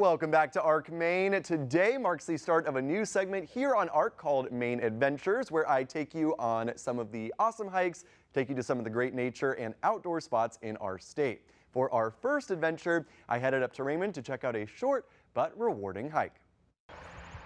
Welcome back to ARC Maine. Today marks the start of a new segment here on ARC called Maine Adventures, where I take you on some of the awesome hikes, take you to some of the great nature and outdoor spots in our state. For our first adventure, I headed up to Raymond to check out a short but rewarding hike.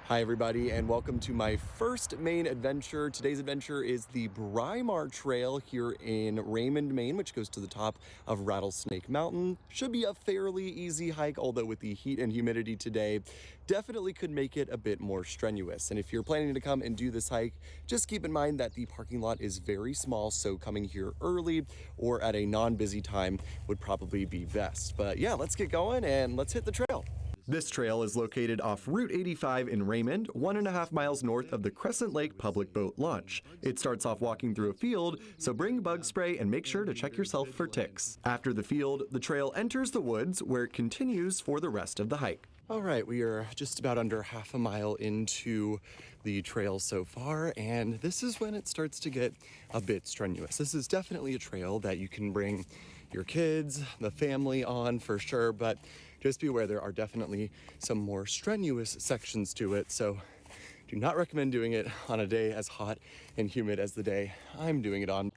Hi everybody, and welcome to my first Maine adventure. Today's adventure is the Braemar Trail here in Raymond, Maine, which goes to the top of Rattlesnake Mountain. Should be a fairly easy hike, although with the heat and humidity today, definitely could make it a bit more strenuous. And if you're planning to come and do this hike, just keep in mind that the parking lot is very small, so coming here early or at a non-busy time would probably be best. But yeah, let's get going and let's hit the trail. This trail is located off Route 85 in Raymond, 1.5 miles north of the Crescent Lake Public Boat Launch. It starts off walking through a field, so bring bug spray and make sure to check yourself for ticks. After the field, the trail enters the woods where it continues for the rest of the hike. All right, we are just about under half a mile into the trail so far, and this is when it starts to get a bit strenuous. This is definitely a trail that you can bring your kids, the family on for sure, but just be aware there are definitely some more strenuous sections to it, so do not recommend doing it on a day as hot and humid as the day I'm doing it on.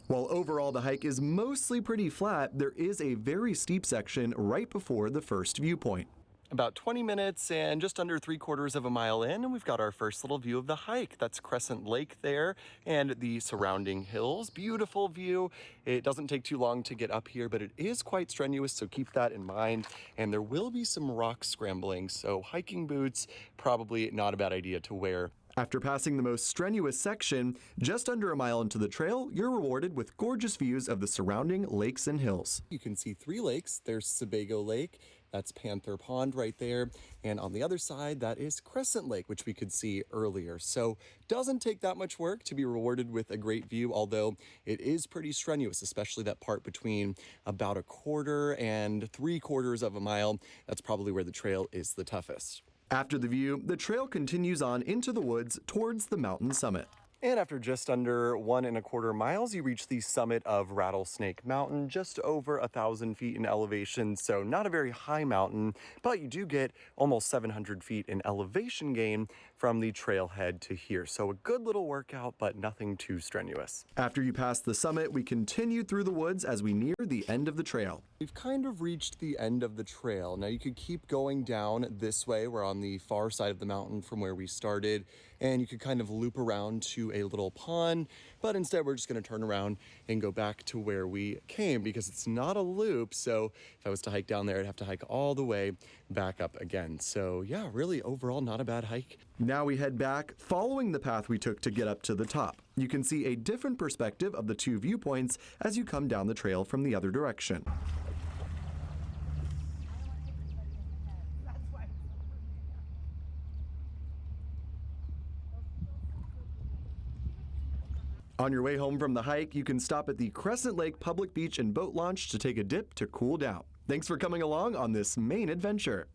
While overall the hike is mostly pretty flat, there is a very steep section right before the first viewpoint. About 20 minutes and just under 3/4 of a mile in, and we've got our first little view of the hike. That's Crescent Lake there and the surrounding hills. Beautiful view. It doesn't take too long to get up here, but it is quite strenuous, so keep that in mind. And there will be some rock scrambling, so hiking boots, probably not a bad idea to wear. After passing the most strenuous section, just under a mile into the trail, you're rewarded with gorgeous views of the surrounding lakes and hills. You can see 3 lakes. There's Sebago Lake, that's Panther Pond right there, and on the other side, that is Crescent Lake, which we could see earlier. So doesn't take that much work to be rewarded with a great view, although it is pretty strenuous, especially that part between about 1/4 and 3/4 of a mile. That's probably where the trail is the toughest. After the view, the trail continues on into the woods towards the mountain summit. And after just under 1.25 miles, you reach the summit of Rattlesnake Mountain, just over 1,000 feet in elevation, so not a very high mountain, but you do get almost 700 feet in elevation gain from the trailhead to here. So a good little workout, but nothing too strenuous. After you pass the summit, we continue through the woods as we near the end of the trail. We've kind of reached the end of the trail. Now you could keep going down this way. We're on the far side of the mountain from where we started, and you could kind of loop around to a little pond, but instead we're just going to turn around and go back to where we came because it's not a loop. So if I was to hike down there, I'd have to hike all the way back up again. So yeah, really overall not a bad hike. Now we head back following the path we took to get up to the top. You can see a different perspective of the 2 viewpoints as you come down the trail from the other direction. On your way home from the hike, you can stop at the Crescent Lake Public Beach and Boat Launch to take a dip to cool down. Thanks for coming along on this Maine adventure.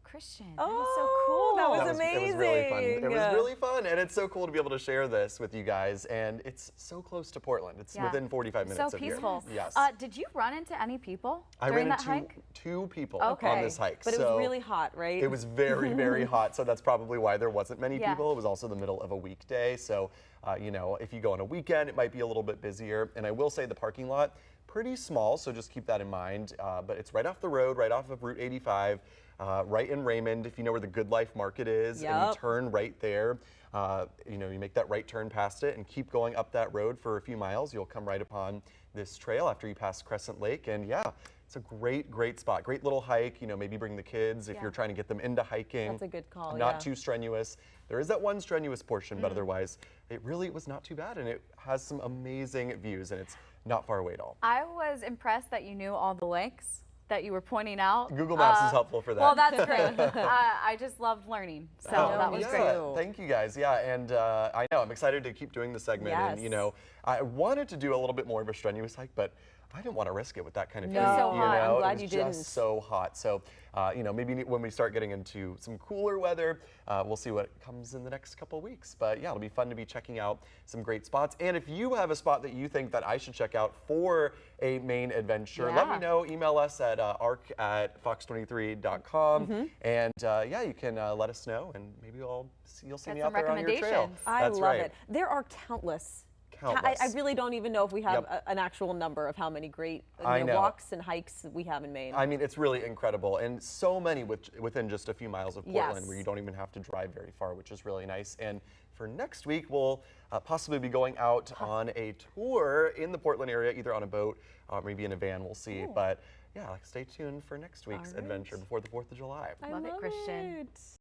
Christian, that was so cool. That was amazing. It was really fun. It was really fun, and it's so cool to be able to share this with you guys. And it's so close to Portland. It's within 45 minutes of here. So peaceful. Yes. Did you run into any people I during ran that into hike? 2 people Okay. on this hike. But it was really hot, right? It was very, very hot, so that's probably why there wasn't many people. It was also the middle of a weekday, so you know, if you go on a weekend, it might be a little bit busier. And I will say the parking lot, pretty small, so just keep that in mind. But it's right off the road, right off of Route 85, right in Raymond. If you know where the Good Life Market is, and you turn right there, you know, you make that right turn past it and keep going up that road for a few miles, you'll come right upon this trail after you pass Crescent Lake. And yeah, it's a great, great spot. Great little hike. You know, maybe bring the kids if you're trying to get them into hiking. That's a good call. Not too strenuous. There is that one strenuous portion, but otherwise, it really was not too bad, and it has some amazing views, and it's not far away at all. I was impressed that you knew all the lakes that you were pointing out. Google Maps is helpful for that. Well, that's great. I just loved learning, so that was great. Thank you guys. Yeah, and I know I'm excited to keep doing the segment, and you know, I wanted to do a little bit more of a strenuous hike, but I didn't want to risk it with that kind of No. heat. It was so You hot. I'm know, glad it was you just didn't. so hot. So, you know, maybe when we start getting into some cooler weather, we'll see what comes in the next couple weeks. But yeah, it'll be fun to be checking out some great spots. And if you have a spot that you think that I should check out for a Maine adventure, let me Yeah. know. Email us at arc@fox23.com. And yeah, you can let us know, and maybe you'll see Get me some out there on your trail. recommendations. I That's love right. it. There are countless. Countless. I really don't even know if we have Yep. an actual number of how many great I know. walks and hikes we have in Maine. I mean, it's really incredible, and so many within just a few miles of Portland, Yes. where you don't even have to drive very far, which is really nice. And for next week, we'll possibly be going out on a tour in the Portland area, either on a boat or maybe in a van. We'll see. But yeah, stay tuned for next week's All right. adventure before the 4th of July. I Love it, Christian. it.